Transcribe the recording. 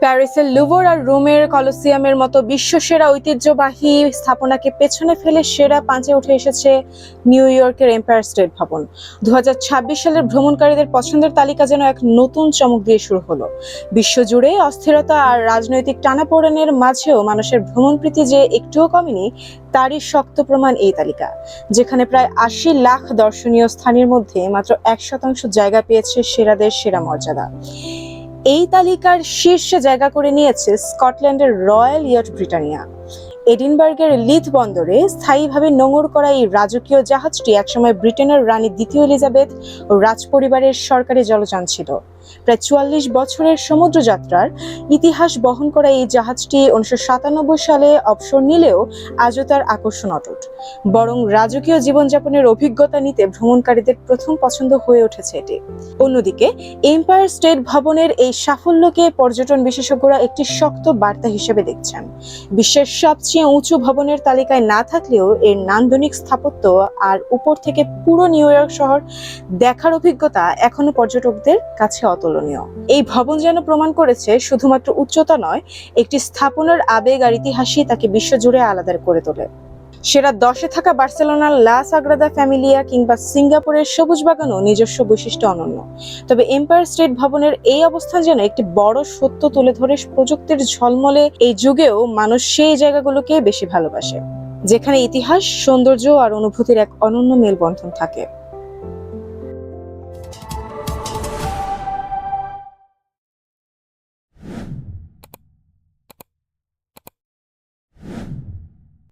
প্যারিসের লুভর আর রোমের কলোসিয়ামের মতো বিশ্বসেরা ঐতিহ্যবাহী স্থাপনাকে পেছনে ফেলে সেরা পাঁচে উঠে এসেছে নিউ ইয়র্কের এম্পায়ার স্টেট ভবন। 2026 সালের ভ্রমণকারীদের পছন্দের তালিকা যেন এক নতুন চমক দিয়ে শুরু হলো। বিশ্বজুড়ে অস্থিরতা আর রাজনৈতিক টানাপোড়েনের মাঝেও মানুষের ভ্রমণপ্রীতি যে একটুও কমেনি, তারই শক্ত প্রমাণ এই তালিকা, যেখানে প্রায় 80 লাখ দর্শনীয় স্থানের মধ্যে মাত্র 1% জায়গা পেয়েছে সেরাদের সেরা মর্যাদা। এই তালিকার শীর্ষে জায়গা করে নিয়েছে স্কটল্যান্ডের রয়্যাল ইয়ট ব্রিটানিয়া। এডিনবার্গের লিথ বন্দরে স্থায়ীভাবে নোঙর করা এই রাজকীয় জাহাজটি একসময় ব্রিটেনের রানী দ্বিতীয় এলিজাবেথ ও রাজপরিবারের সরকারি জলযান ছিল। প্রায় 44 বছরের সমুদ্র যাত্রার ইতিহাস বহন করা এই জাহাজটি 1997 সালে অবসর নিলেও আজও তার আকর্ষণ অটুট। বরং রাজকীয় জীবনযাপনের অভিজ্ঞতা নিতে ভ্রমণকারীদের প্রথম পছন্দ হয়ে উঠেছে এটি। অন্যদিকে এম্পায়ার স্টেট ভবনের এই সাফল্যকে পর্যটন বিশেষজ্ঞরা একটি শক্ত বার্তা হিসেবে দেখছেন। বিশ্বের সবচেয়ে উঁচু ভবনের তালিকায় না থাকলেও এর নান্দনিক স্থাপত্য আর উপর থেকে পুরো নিউ ইয়র্ক শহর দেখার অভিজ্ঞতা এখনো পর্যটকদের কাছে অতুলনীয়। এই ভবন যেন প্রমাণ করেছে শুধুমাত্র উচ্চতা নয়, একটি স্থাপনার আবেগ আর ইতিহাসই তাকে বিশ্বজুড়ে আলাদা করে তোলে। সেরা 10-এ থাকা বার্সেলোনার লা সাগ্রাদা ফ্যামিলিয়া কিংবা সিঙ্গাপুরের সবুজ বাগানও নিজস্ব বৈশিষ্ট্য অনন্য। তবে এম্পায়ার স্টেট ভবনের এই অবস্থান যেন একটি বড় সত্য তুলে ধরে, প্রযুক্তির ঝলমলে এই যুগেও মানুষ সেই জায়গাগুলোকে বেশি ভালোবাসে, যেখানে ইতিহাস, সৌন্দর্য আর অনুভূতির এক অনন্য মেলবন্ধন থাকে।